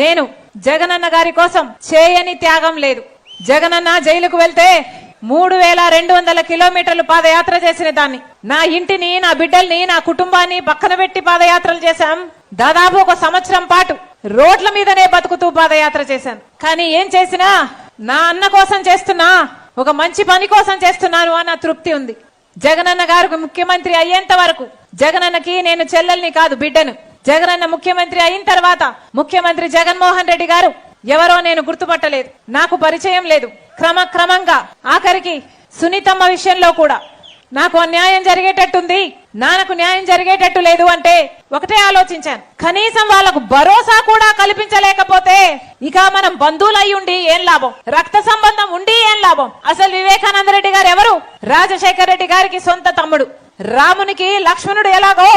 నేను జగనన్న గారి కోసం చేయని త్యాగం లేదు. జగనన్న జైలుకు వెళ్తే 3200 కిలోమీటర్లు పాదయాత్ర చేసిన దాన్ని, నా ఇంటిని, నా బిడ్డల్ని, నా కుటుంబాన్ని పక్కన పెట్టి పాదయాత్రలు చేశాం. దాదాపు 1 సంవత్సరం పాటు రోడ్ల మీదనే బతుకుతూ పాదయాత్ర చేశాను. కానీ ఏం చేసినా నా అన్న కోసం చేస్తున్నా, ఒక మంచి పని కోసం చేస్తున్నాను అన్న తృప్తి ఉంది. జగనన్న గారికి ముఖ్యమంత్రి అయ్యేంత వరకు జగనన్నకి నేను చెల్లెల్ని కాదు, బిడ్డను. జగనన్న ముఖ్యమంత్రి అయిన తర్వాత ముఖ్యమంత్రి జగన్మోహన్ రెడ్డి గారు ఎవరో నేను గుర్తుపట్టలేదు, నాకు పరిచయం లేదు. క్రమంగా ఆఖరికి సునీతమ్మ విషయంలో కూడా నాకు అన్యాయం జరిగేటట్టుంది, నాన్నకు న్యాయం జరిగేటట్టు లేదు అంటే ఒకటే ఆలోచించాను, కనీసం వాళ్లకు భరోసా కూడా కల్పించలేకపోతే ఇక మనం బంధువులై ఉండి ఏం లాభం, రక్త సంబంధం ఉండి ఏం లాభం. అసలు వివేకానంద రెడ్డి గారు ఎవరు? రాజశేఖర రెడ్డి గారికి సొంత తమ్ముడు. రామునికి లక్ష్మణుడు ఎలాగో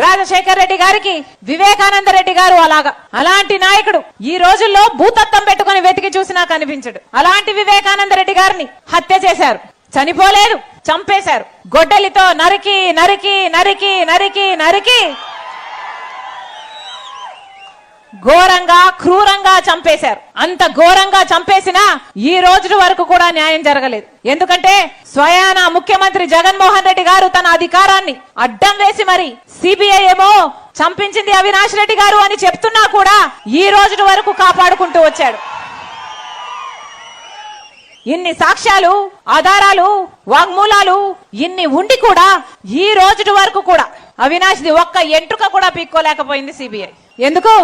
రాజశేఖర రెడ్డి గారికి వివేకానంద రెడ్డి గారు అలాగా. అలాంటి నాయకుడు ఈ రోజుల్లో భూతత్వం పెట్టుకుని వెతికి చూసినా కనిపించడు. అలాంటి వివేకానంద రెడ్డి గారిని హత్య చేశారు, చనిపోలేదు, చంపేశారు. గొడ్డలితో నరికి నరికి నరికి నరికి నరికి ఘోరంగా క్రూరంగా చంపేశారు. అంత ఘోరంగా చంపేసినా ఈ రోజు వరకు కూడా న్యాయం జరగలేదు. ఎందుకంటే స్వయాన ముఖ్యమంత్రి జగన్మోహన్ రెడ్డి గారు తన అధికారాన్ని అడ్డం వేసి మరి సిబిఐ ఏమో చంపించింది అవినాష్ రెడ్డి గారు అని చెప్తున్నా కూడా ఈ రోజు వరకు కాపాడుకుంటూ వచ్చాడు. ఇన్ని సాక్ష్యాలు, ఆధారాలు, వాగ్మూలాలు ఇన్ని ఉండి కూడా ఈ రోజు వరకు కూడా అవినాష్ది ఒక్క ఎంట్రుక కూడా పీక్కోలేకపోయింది సిబిఐ. ఎందుకు?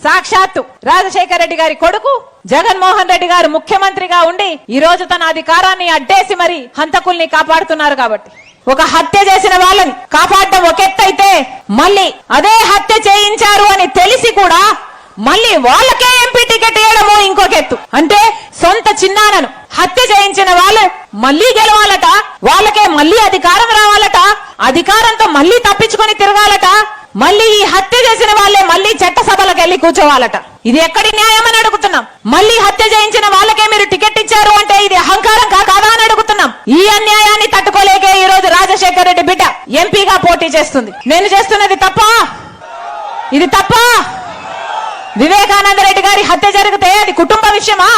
సాక్షాత్తు రాజశేఖర రెడ్డి గారి కొడుకు జగన్మోహన్ రెడ్డి గారు ముఖ్యమంత్రిగా ఉండి ఈ రోజు తన అధికారాన్ని అడ్డేసి మరి హంతకుల్ని కాపాడుతున్నారు. కాబట్టి ఒక హత్య చేసిన వాళ్ళని కాపాడడం ఒక ఎత్తు అయితే, మళ్ళీ అదే హత్య చేయించారు అని తెలిసి కూడా మళ్ళీ వాళ్ళకే ఎంపీ టికెట్ ఇవ్వడము ఇంకొక ఎత్తు. అంటే సొంత చిన్నానను హత్య చేయించిన వాళ్ళు మళ్ళీ గెలవాలట, వాళ్ళకే మళ్ళీ అధికారం రావాలట, అధికారంతో మళ్ళీ తప్పించుకొని తిరగాలట, మళ్ళీ ఈ హత్య చేసిన వాళ్ళే మళ్ళీ చట్టసభలకు వెళ్లి కూర్చోవాలట. ఇది ఎక్కడి న్యాయం అని అడుగుతున్నాం. మళ్ళీ హత్య చేయించిన వాళ్ళకే మీరు టికెట్ ఇచ్చారు అంటే ఇది అహంకారం కాదా అని అడుగుతున్నాం. ఈ అన్యాయాన్ని తట్టుకోలేకే ఈ రోజు రాజశేఖర రెడ్డి బిడ్డ ఎంపీగా పోటీ చేస్తుంది. నేను చేస్తున్నది తప్పా? ఇది తప్పా? వివేకానంద రెడ్డి గారి హత్య జరిగితే అది కుటుంబ విషయమా?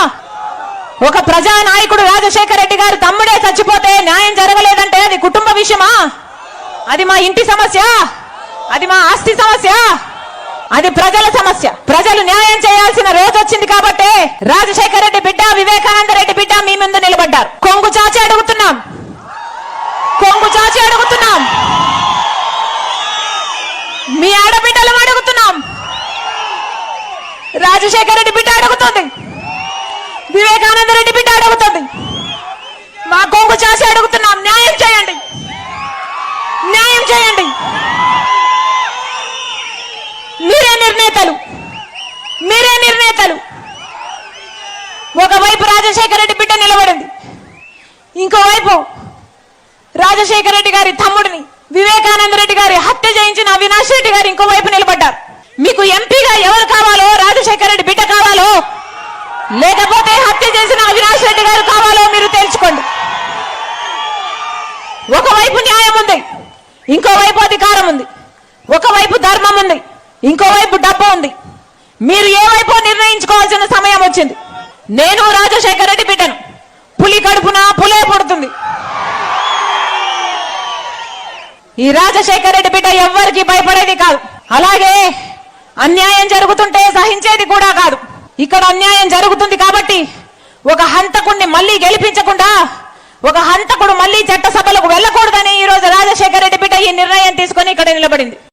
ఒక ప్రజా నాయకుడు రాజశేఖర రెడ్డి గారు తమ్ముడే చచ్చిపోతే న్యాయం జరగలేదంటే అది కుటుంబ విషయమా? అది మా ఇంటి సమస్య, అది మా ఆస్తి సమస్య, అది ప్రజల సమస్య. ప్రజలు న్యాయం చేయాల్సిన రోజు వచ్చింది కాబట్టి రాజశేఖర రెడ్డి బిడ్డ, వివేకానంద రెడ్డి బిడ్డ మీ ముందు నిలబడ్డారు. కొంగు చాచి అడుగుతున్నాం, కొంగు చాచి అడుగుతున్నాం, మీ ఆడబిడ్డలు అడుగుతున్నాం. రాజశేఖర రెడ్డి బిడ్డ అడుగుతుంది, వివేకానంద రెడ్డి బిడ్డ అడుగుతుంది, మా కొంగు చాచి అడుగుతున్నాం. న్యాయం చేయండి, న్యాయం చేయండి. మీరే నిర్ణేతలు, మీరే నిర్ణేతలు. ఒకవైపు రాజశేఖర రెడ్డి బిడ్డ నిలబడింది, ఇంకోవైపు రాజశేఖర రెడ్డి గారి తమ్ముడిని వివేకానంద రెడ్డి గారి హత్య చేయించిన అవినాష్ రెడ్డి గారు ఇంకోవైపు నిలబడ్డారు. మీకు ఎంపీగా ఎవరు కావాలో? రాజశేఖర రెడ్డి బిడ్డ కావాలో, లేకపోతే హత్య చేసిన అవినాష్ రెడ్డి గారు కావాలో మీరు తెలుసుకోండి. ఒకవైపు న్యాయం ఉంది, ఇంకోవైపు అధికారం ఉంది. ఒకవైపు ధర్మం ఉంది, ఇంకోవైపు డబ్బు ఉంది. మీరు ఏ వైపు నిర్ణయించుకోవాల్సిన సమయం వచ్చింది. నేను రాజశేఖర రెడ్డి బిడ్డను. పులి కడుపున పులే పుడుతుంది. ఈ రాజశేఖర రెడ్డి బిడ్డ ఎవ్వరికి భయపడేది కాదు. అలాగే అన్యాయం జరుగుతుంటే సహించేది కూడా కాదు. ఇక్కడ అన్యాయం జరుగుతుంది కాబట్టి ఒక హంతకుడిని మళ్ళీ గెలిపించకుండా, ఒక హంతకుడు మళ్ళీ చట్టసభలకు వెళ్ళకూడదని ఈ రోజు రాజశేఖర రెడ్డి బిడ్డ ఈ నిర్ణయం తీసుకొని ఇక్కడ నిలబడింది.